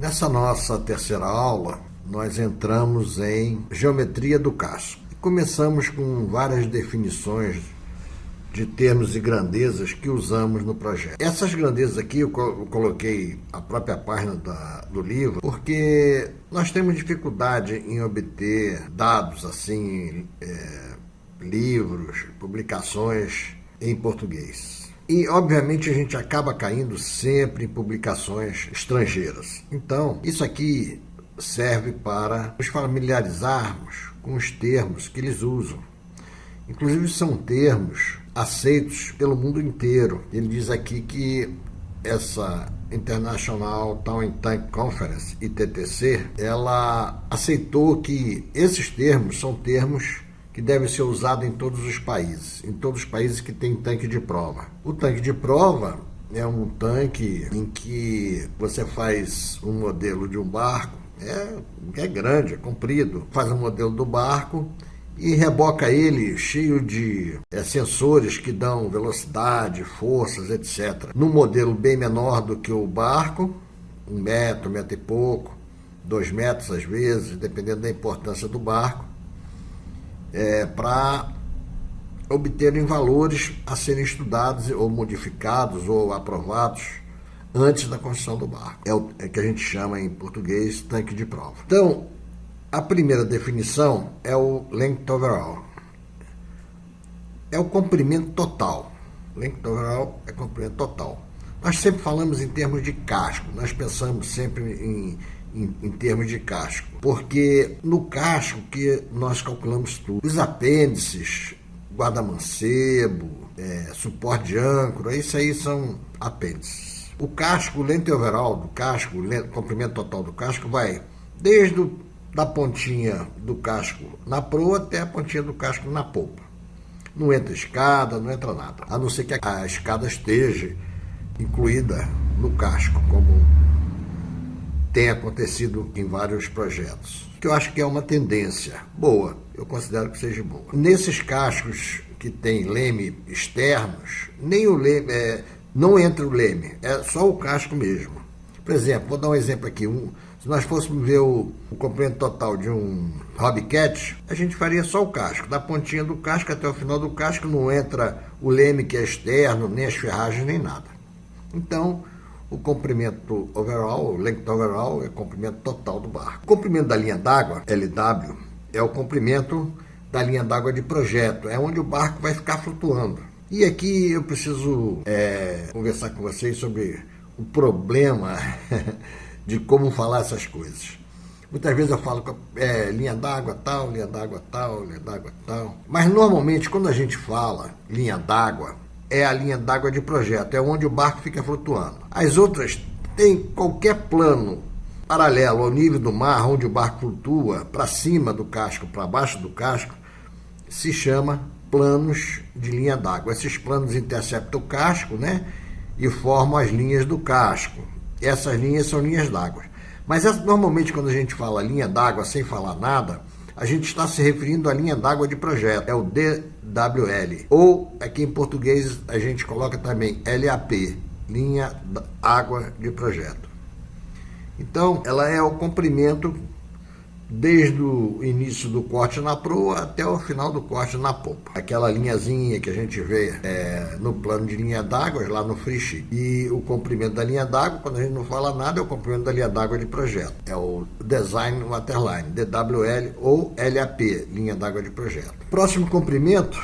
Nessa nossa terceira aula, nós entramos em geometria do casco. Começamos com várias definições de termos e grandezas que usamos no projeto. Essas grandezas aqui eu coloquei a própria página do livro, porque nós temos dificuldade em obter dados assim, livros, publicações em português. E, obviamente, a gente acaba caindo sempre em publicações estrangeiras. Então, isso aqui serve para nos familiarizarmos com os termos que eles usam. Inclusive, são termos aceitos pelo mundo inteiro. Ele diz aqui que essa International Town and Tank Conference, ITTC, ela aceitou que esses termos são termos que deve ser usado em todos os países que tem tanque de prova. O tanque de prova é um tanque em que você faz um modelo de um barco, é grande, é comprido, faz um modelo do barco e reboca ele cheio de sensores que dão velocidade, forças, etc. Num modelo bem menor do que o barco, 1 metro, 1 metro e pouco, 2 metros às vezes, dependendo da importância do barco, para obterem valores a serem estudados ou modificados ou aprovados antes da construção do barco. É o que a gente chama em português tanque de prova. Então, a primeira definição é o length overall. É o comprimento total. Length overall é comprimento total. Nós sempre falamos em termos de casco, nós pensamos sempre em termos de casco, porque no casco que nós calculamos tudo. Os apêndices, guarda-mancebo, suporte de âncora, isso aí são apêndices. O casco, o length overall do casco, o comprimento total do casco vai desde da pontinha do casco na proa até a pontinha do casco na polpa. Não entra escada, não entra nada, a não ser que a escada esteja incluída no casco, como tem acontecido em vários projetos, que eu acho que é uma tendência boa, eu considero que seja boa. Nesses cascos que tem leme externos, nem o leme, não entra o leme, é só o casco mesmo. Por exemplo, vou dar um exemplo aqui, se nós fôssemos ver o comprimento total de um Hobcat, a gente faria só o casco, da pontinha do casco até o final do casco não entra o leme que é externo, nem as ferragens, nem nada. Então, o comprimento overall, o length overall, é o comprimento total do barco. O comprimento da linha d'água, LW, é o comprimento da linha d'água de projeto, é onde o barco vai ficar flutuando. E aqui eu preciso conversar com vocês sobre o problema de como falar essas coisas. Muitas vezes eu falo linha d'água tal, linha d'água tal, linha d'água tal. Mas normalmente quando a gente fala linha d'água, é a linha d'água de projeto, é onde o barco fica flutuando. As outras tem qualquer plano paralelo ao nível do mar, onde o barco flutua, para cima do casco, para baixo do casco, se chama planos de linha d'água. Esses planos interceptam o casco, né, e formam as linhas do casco. Essas linhas são linhas d'água. Mas normalmente quando a gente fala linha d'água sem falar nada, a gente está se referindo à linha d'água de projeto, é o DWL. Ou aqui em português a gente coloca também LAP, linha d'água de projeto. Então, ela é o comprimento desde o início do corte na proa até o final do corte na polpa. Aquela linhazinha que a gente vê no plano de linha d'água, lá no free sheet. E o comprimento da linha d'água, quando a gente não fala nada, é o comprimento da linha d'água de projeto. É o Design Waterline, DWL ou LAP, linha d'água de projeto. Próximo comprimento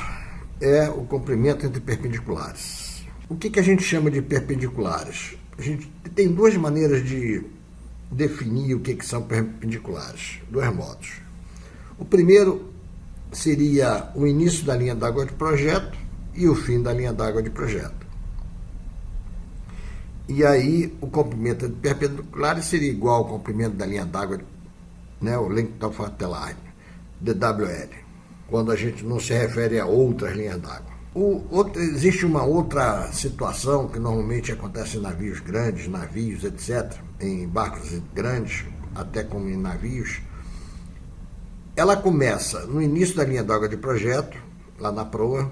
é o comprimento entre perpendiculares. O que a gente chama de perpendiculares? A gente tem duas maneiras de definir o que são perpendiculares, dois modos. O primeiro seria o início da linha d'água de projeto e o fim da linha d'água de projeto. E aí o comprimento de perpendiculares seria igual ao comprimento da linha d'água, né, o length of waterline, DWL, quando a gente não se refere a outras linhas d'água. Existe uma outra situação que normalmente acontece em navios grandes, navios, etc., em barcos grandes, até como em navios. Ela começa no início da linha d'água de projeto, lá na proa,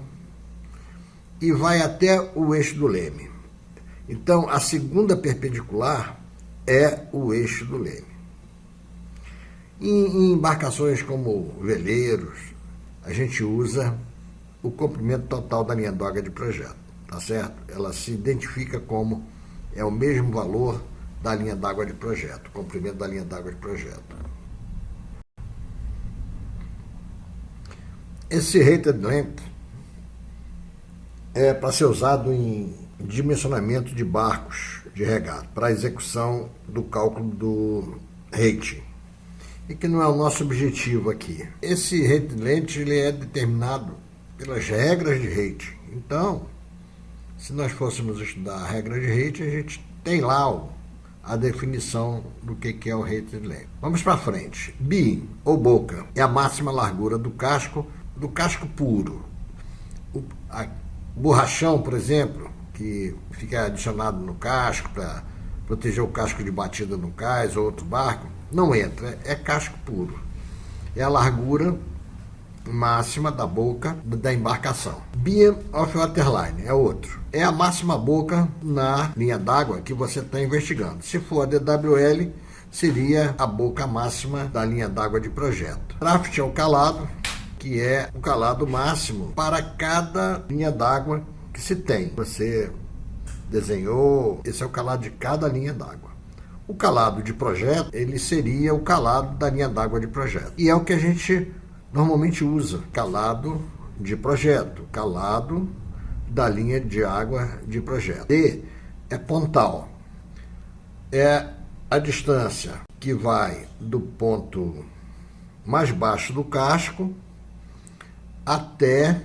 e vai até o eixo do leme. Então, a segunda perpendicular é o eixo do leme. Em embarcações como veleiros, a gente usa o comprimento total da linha d'água de projeto, tá certo? Ela se identifica como é o mesmo valor da linha d'água de projeto, o comprimento da linha d'água de projeto. Esse rated length é para ser usado em dimensionamento de barcos de regata, para execução do cálculo do rating, e que não é o nosso objetivo aqui. Esse rated length ele é determinado pelas regras de rating. Então, se nós fôssemos estudar a regra de rating, a gente tem lá a definição do que é o rated length. Vamos para frente. Beam, ou boca, é a máxima largura do casco puro. O borrachão, por exemplo, que fica adicionado no casco para proteger o casco de batida no cais ou outro barco, não entra, é casco puro. É a largura máxima da boca da embarcação. Beam of Waterline é outro. É a máxima boca na linha d'água que você está investigando. Se for a DWL, seria a boca máxima da linha d'água de projeto. Draft é o calado, que é o calado máximo para cada linha d'água que se tem. Você desenhou, esse é o calado de cada linha d'água. O calado de projeto, ele seria o calado da linha d'água de projeto. E é o que a gente normalmente usa, calado de projeto, calado da linha de água de projeto. D é pontal, é a distância que vai do ponto mais baixo do casco até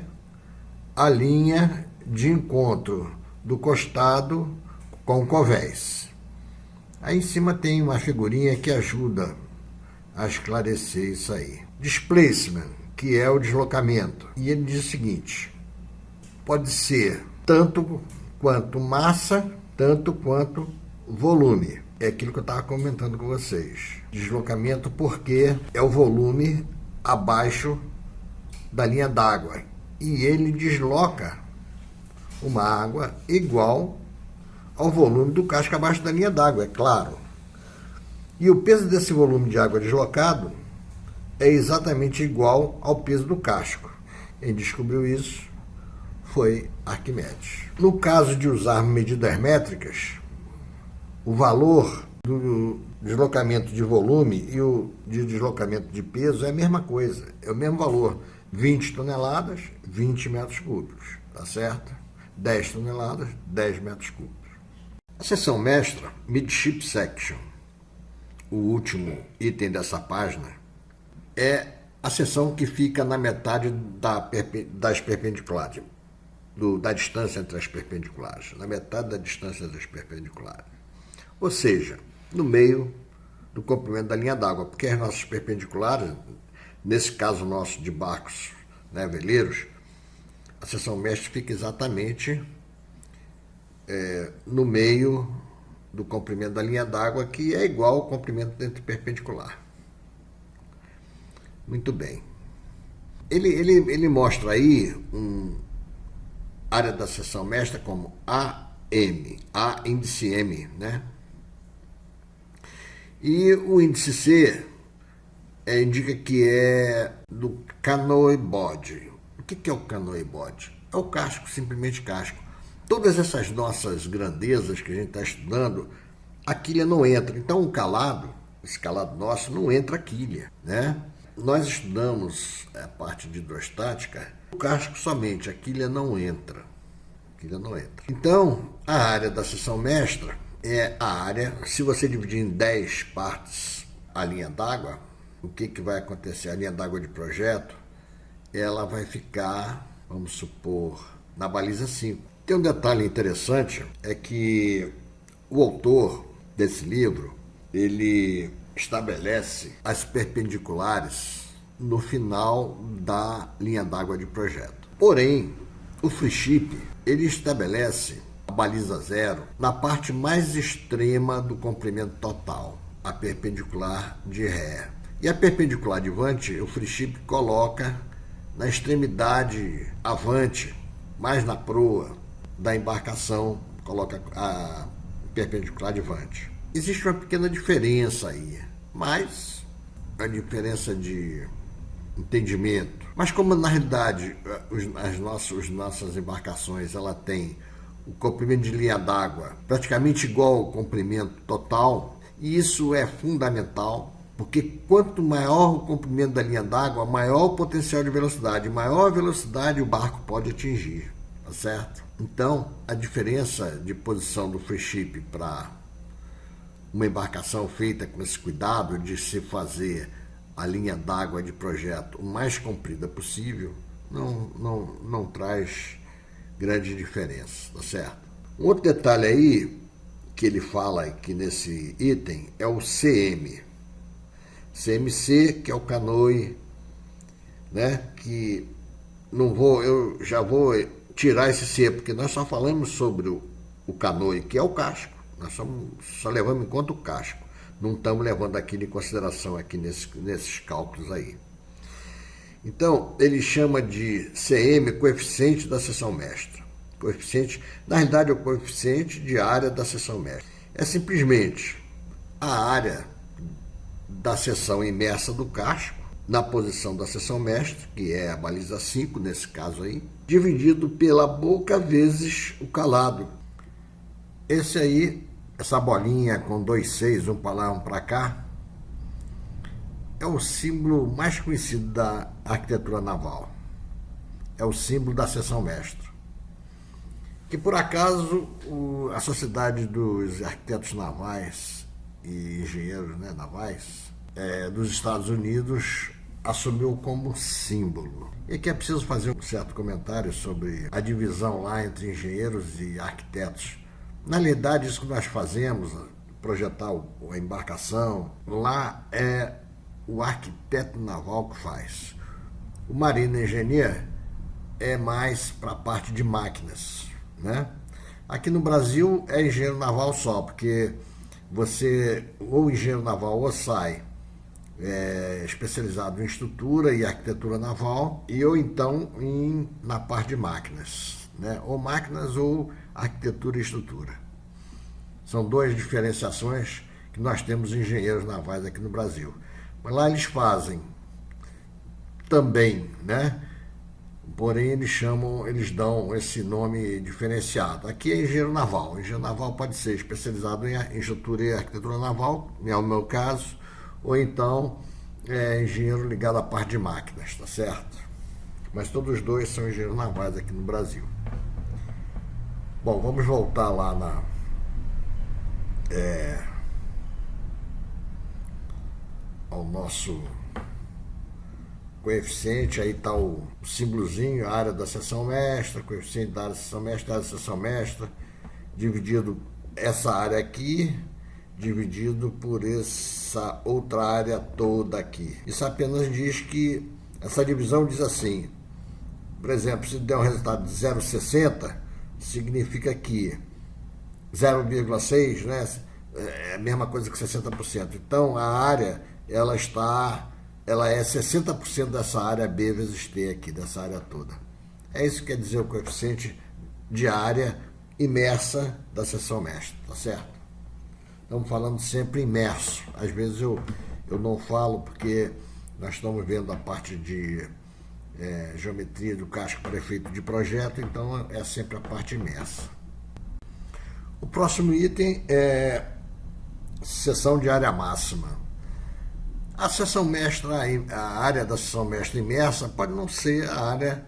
a linha de encontro do costado com o convés. Aí em cima tem uma figurinha que ajuda a esclarecer isso aí. Displacement, que é o deslocamento. E ele diz o seguinte: pode ser tanto quanto massa, tanto quanto volume. É aquilo que eu estava comentando com vocês. Deslocamento porque é o volume abaixo da linha d'água. E ele desloca uma água igual ao volume do casco abaixo da linha d'água, é claro. E o peso desse volume de água deslocado é exatamente igual ao peso do casco. Quem descobriu isso foi Arquimedes. No caso de usar medidas métricas, o valor do deslocamento de volume e o de deslocamento de peso é a mesma coisa, é o mesmo valor. 20 toneladas, 20 metros cúbicos, tá certo? 10 toneladas, 10 metros cúbicos. A seção mestra, Midship Section, o último item dessa página, é a seção que fica na metade das perpendiculares, da distância entre as perpendiculares, na metade da distância das perpendiculares. Ou seja, no meio do comprimento da linha d'água, porque as nossas perpendiculares, nesse caso nosso de barcos, né, veleiros, a seção mestra fica exatamente no meio do comprimento da linha d'água, que é igual ao comprimento entre perpendicular. Muito bem. Ele mostra aí área da seção mestra como AM, A índice M, né? E o índice C indica que é do canoe body. O que é o canoe body? É o casco, simplesmente casco. Todas essas nossas grandezas que a gente está estudando, a quilha não entra. Então o calado, esse calado nosso, não entra a quilha, né? Nós estudamos a parte de hidrostática, o casco somente, a quilha não entra. A quilha não entra. Então, a área da seção mestra é a área, se você dividir em 10 partes a linha d'água, o que vai acontecer? A linha d'água de projeto, ela vai ficar, vamos supor, na baliza 5. Tem um detalhe interessante, é que o autor desse livro, ele estabelece as perpendiculares no final da linha d'água de projeto. Porém, o Freeship, ele estabelece a baliza 0 na parte mais extrema do comprimento total, a perpendicular de ré. E a perpendicular de avante, o Freeship coloca na extremidade avante, mais na proa da embarcação, coloca a perpendicular de avante. Existe uma pequena diferença aí, mas a diferença de entendimento. Mas como na realidade as nossas embarcações ela tem o comprimento de linha d'água praticamente igual ao comprimento total, e isso é fundamental, porque quanto maior o comprimento da linha d'água, maior o potencial de velocidade, maior velocidade o barco pode atingir, tá certo? Então, a diferença de posição do free ship para uma embarcação feita com esse cuidado de se fazer a linha d'água de projeto o mais comprida possível, não traz grande diferença, tá certo? Um outro detalhe aí que ele fala aqui nesse item é o CM. CMC, que é o canoe, né? Que eu já vou tirar esse C, porque nós só falamos sobre o canoe, que é o casco. Nós só levamos em conta o casco. Não estamos levando aquilo em consideração aqui nesses cálculos aí. Então, ele chama de CM, coeficiente da seção mestra. Coeficiente, na realidade, é o coeficiente de área da seção mestra. É simplesmente a área da seção imersa do casco, na posição da seção mestra, que é a baliza 5, nesse caso aí, dividido pela boca vezes o calado. Esse aí, essa bolinha com 2 6, um para lá, um para cá, é o símbolo mais conhecido da arquitetura naval. É o símbolo da seção mestra. Que por acaso a Sociedade dos Arquitetos Navais e Engenheiros, né, navais dos Estados Unidos assumiu como símbolo. E aqui é preciso fazer um certo comentário sobre a divisão lá entre engenheiros e arquitetos. Na realidade, isso que nós fazemos, projetar a embarcação, lá é o arquiteto naval que faz. O marine engineer é mais para a parte de máquinas, né? Aqui no Brasil é engenheiro naval só, porque você, ou engenheiro naval, ou sai especializado em estrutura e arquitetura naval, ou então na parte de máquinas, né? Ou máquinas ou arquitetura e estrutura. São duas diferenciações que nós temos engenheiros navais aqui no Brasil. Mas lá eles fazem também, né? Porém eles dão esse nome diferenciado. Aqui é engenheiro naval. O engenheiro naval pode ser especializado em estrutura e arquitetura naval, é o meu caso, ou então engenheiro ligado à parte de máquinas, tá certo? Mas todos os dois são engenheiros navais aqui no Brasil. Bom, vamos voltar lá ao nosso coeficiente. Aí está o símbolozinho, a área da seção mestra, coeficiente da área da seção mestra, área da seção mestra, dividido essa área aqui, dividido por essa outra área toda aqui. Isso apenas diz que, essa divisão diz assim, por exemplo, se der um resultado de 0,60, significa que 0,6, né, é a mesma coisa que 60%. Então, a área, ela é 60% dessa área B vezes T aqui, dessa área toda. É isso que quer dizer o coeficiente de área imersa da seção mestra, tá certo? Estamos falando sempre imerso. Às vezes eu não falo porque nós estamos vendo a parte de geometria do casco para efeito de projeto, então é sempre a parte imersa. O próximo item é seção de área máxima. A seção mestra, a área da seção mestra imersa pode não ser a área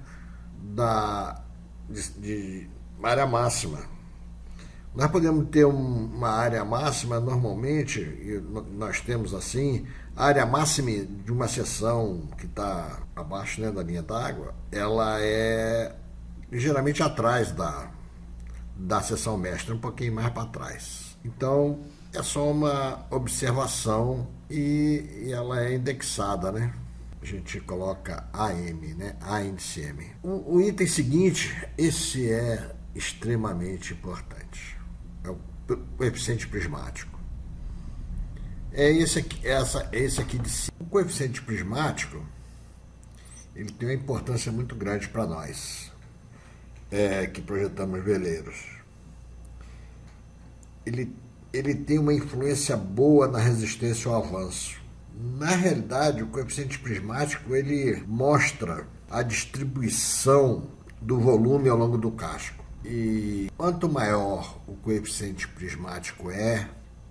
de área máxima. Nós podemos ter uma área máxima, normalmente, e nós temos assim, a área máxima de uma seção que está abaixo, né, da linha d'água, ela é geralmente atrás da seção mestra, um pouquinho mais para trás. Então, é só uma observação e ela é indexada, né? A gente coloca AM, né? A índice M. O item seguinte, esse é extremamente importante. É o coeficiente prismático. É esse aqui de cima. O coeficiente prismático, ele tem uma importância muito grande para nós, que projetamos veleiros. Ele ele tem uma influência boa na resistência ao avanço. Na realidade, o coeficiente prismático ele mostra a distribuição do volume ao longo do casco. E quanto maior o coeficiente prismático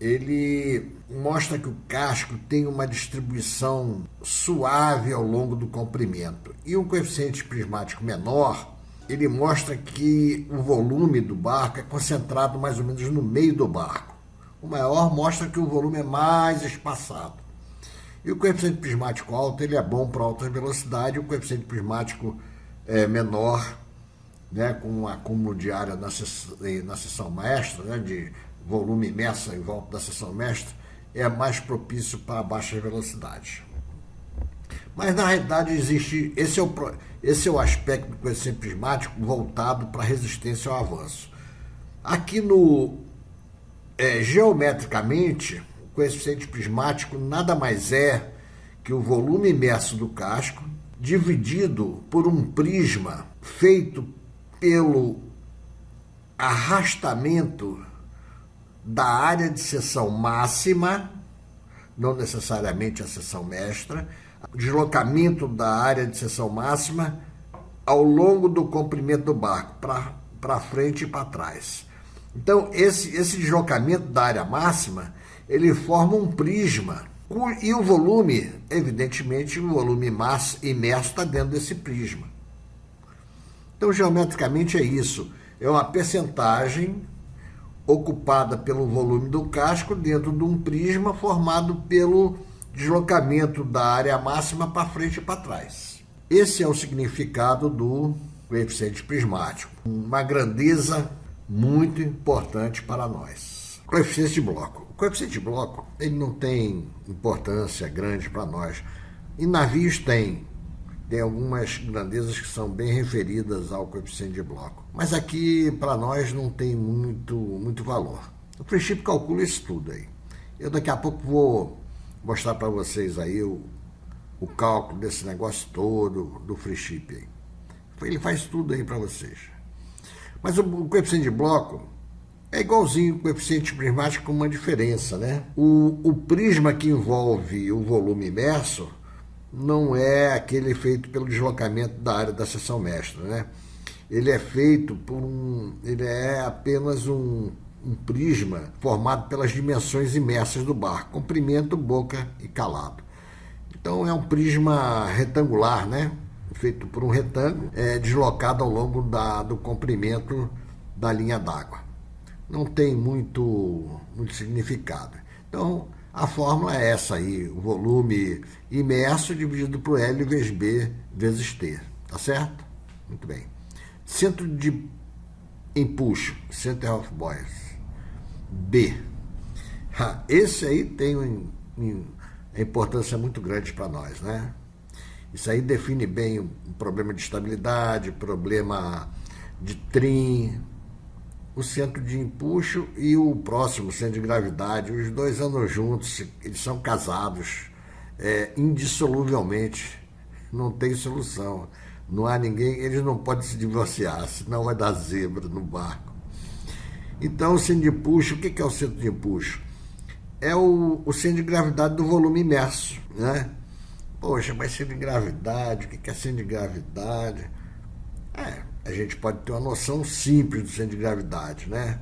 ele mostra que o casco tem uma distribuição suave ao longo do comprimento. E um coeficiente prismático menor, ele mostra que o volume do barco é concentrado mais ou menos no meio do barco. O maior mostra que o volume é mais espaçado. E o coeficiente prismático alto, ele é bom para alta velocidade, o coeficiente prismático menor, né, com um acúmulo de área na seção mestra, né, de volume imerso em volta da seção mestra, é mais propício para baixas velocidades. Mas na realidade existe, esse é o aspecto do coeficiente prismático voltado para a resistência ao avanço. Aqui geometricamente, o coeficiente prismático nada mais é que o volume imerso do casco dividido por um prisma feito pelo arrastamento da área de seção máxima, não necessariamente a seção mestra, o deslocamento da área de seção máxima ao longo do comprimento do barco, para frente e para trás. Então, esse deslocamento da área máxima, ele forma um prisma, e o volume, evidentemente, o volume imerso está dentro desse prisma. Então, geometricamente é isso, é uma percentagem ocupada pelo volume do casco dentro de um prisma formado pelo deslocamento da área máxima para frente e para trás. Esse é o significado do coeficiente prismático, uma grandeza muito importante para nós. Coeficiente de bloco. O coeficiente de bloco ele não tem importância grande para nós. Em navios tem algumas grandezas que são bem referidas ao coeficiente de bloco. Mas aqui, para nós, não tem muito valor. O Freeship calcula isso tudo aí. Eu daqui a pouco vou mostrar para vocês aí o cálculo desse negócio todo do Freeship aí. Ele faz tudo aí para vocês. Mas o coeficiente de bloco é igualzinho ao coeficiente prismático com uma diferença, né? O prisma que envolve o volume imerso não é aquele feito pelo deslocamento da área da seção mestra, né? Ele é feito ele é apenas um prisma formado pelas dimensões imersas do barco, comprimento, boca e calado. Então é um prisma retangular, né? Feito por um retângulo, deslocado ao longo do comprimento da linha d'água. Não tem muito significado. Então, a fórmula é essa aí, o volume imerso dividido por L vezes B vezes T, tá certo? Muito bem. Centro de empuxo, Center of Buoyancy, B. Esse aí tem uma importância muito grande para nós, né? Isso aí define bem o problema de estabilidade, problema de trim, o centro de empuxo e o próximo centro de gravidade. Os dois andam juntos, eles são casados indissoluvelmente, não tem solução. Não há ninguém, eles não podem se divorciar, senão vai dar zebra no barco. Então, o centro de empuxo, o que é o centro de empuxo? É o centro de gravidade do volume imerso, né? Poxa, mas centro de gravidade, o que é centro de gravidade? A gente pode ter uma noção simples do centro de gravidade, né?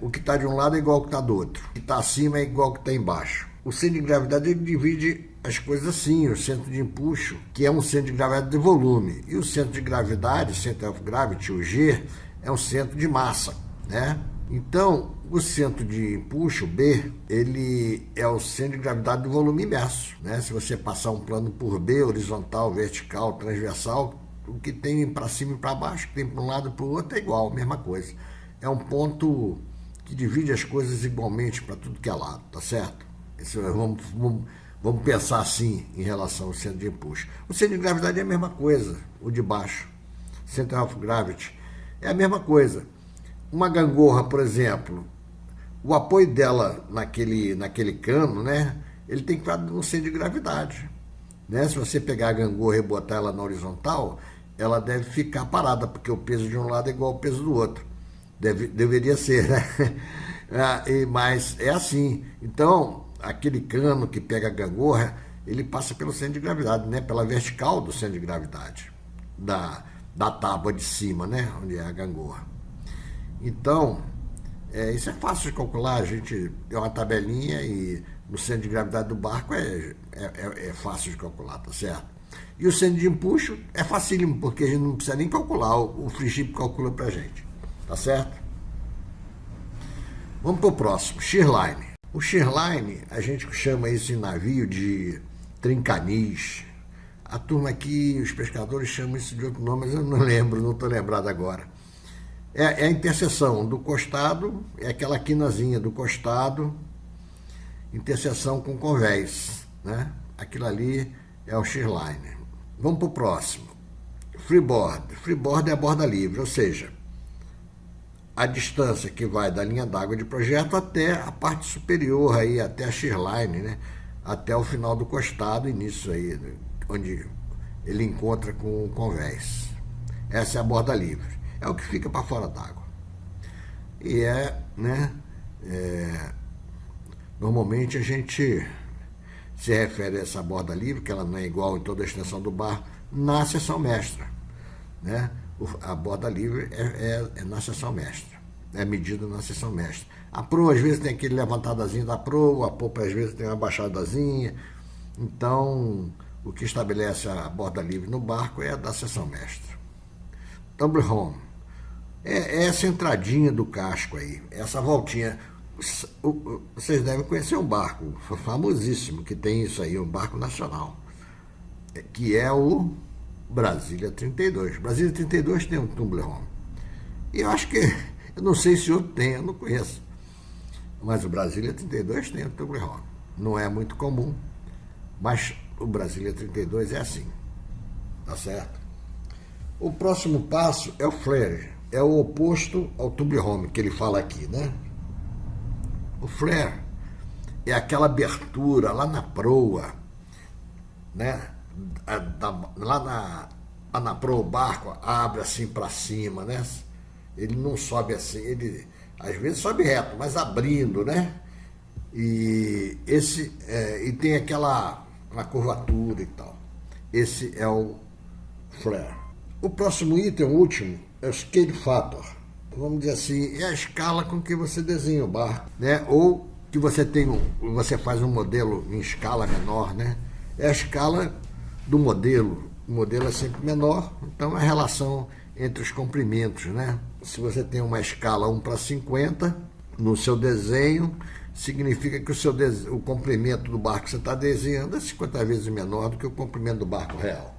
O que está de um lado é igual ao que está do outro. O que está acima é igual ao que está embaixo. O centro de gravidade ele divide as coisas assim, o centro de empuxo, que é um centro de gravidade de volume, e o centro de gravidade, Center of Gravity, o G, é um centro de massa, né? Então, o centro de empuxo, B, ele é o centro de gravidade do volume imerso, né? Se você passar um plano por B, horizontal, vertical, transversal, o que tem para cima e para baixo, o que tem para um lado e para o outro é igual, a mesma coisa. É um ponto que divide as coisas igualmente para tudo que é lado, tá certo? Vamos pensar assim em relação ao centro de empuxo. O centro de gravidade é a mesma coisa, o de baixo. Center of Gravity é a mesma coisa. Uma gangorra, por exemplo, o apoio dela naquele cano, né? Ele tem que estar no centro de gravidade, né? Se você pegar a gangorra e botar ela na horizontal, ela deve ficar parada, porque o peso de um lado é igual ao peso do outro. Deveria ser, né? Mas é assim. Então, aquele cano que pega a gangorra, ele passa pelo centro de gravidade, né? Pela vertical do centro de gravidade, da tábua de cima, né? Onde é a gangorra. Então, isso é fácil de calcular. A gente tem uma tabelinha e no centro de gravidade do barco é fácil de calcular, tá certo? E o centro de empuxo é facílimo, porque a gente não precisa nem calcular, o FreeShip calcula pra gente, tá certo? Vamos pro próximo, shearline. O shearline, a gente chama esse navio de trincanis. A turma aqui, os pescadores chamam isso de outro nome, mas eu não lembro, não estou lembrado agora. É a interseção do costado, é aquela quinazinha do costado, interseção com convés, né? Aquilo ali é o shearline. Vamos para o próximo. Freeboard. Freeboard é a borda livre, ou seja, a distância que vai da linha d'água de projeto até a parte superior, aí, até a shearline, né? Até o final do costado, início aí, onde ele encontra com o convés. Essa é a borda livre. É o que fica para fora d'água. E normalmente a gente se refere a essa borda livre, que ela não é igual em toda a extensão do barco, na seção mestra, né? A borda livre é na seção mestra, é medida na seção mestra. A proa às vezes tem aquele levantadazinho da proa, a popa às vezes tem uma baixadazinha. Então, o que estabelece a borda livre no barco é a da seção mestra. Tumble home é essa entradinha do casco aí, essa voltinha. Vocês devem conhecer um barco famosíssimo que tem isso aí, um barco nacional, que é o Brasília 32. Brasília 32 tem um tumble home. E eu acho que, eu não sei se outro tem, eu não conheço. Mas o Brasília 32 tem um tumble home. Não é muito comum, mas o Brasília 32 é assim. Tá certo? O próximo passo é o flare. É o oposto ao tumble home que ele fala aqui, né? O flare é aquela abertura lá na proa, né? Lá na proa, o barco abre assim para cima, né? Ele não sobe assim, ele às vezes sobe reto, mas abrindo, né? E tem aquela curvatura e tal. Esse é o flare. O próximo item, o último, é o scale factor. Vamos dizer assim, é a escala com que você desenha o barco, né? Ou que você faz um modelo em escala menor, né? É a escala do modelo. O modelo é sempre menor, então é a relação entre os comprimentos, né? Se você tem uma escala 1:50 no seu desenho, significa que o comprimento do barco que você está desenhando é 50 vezes menor do que o comprimento do barco real.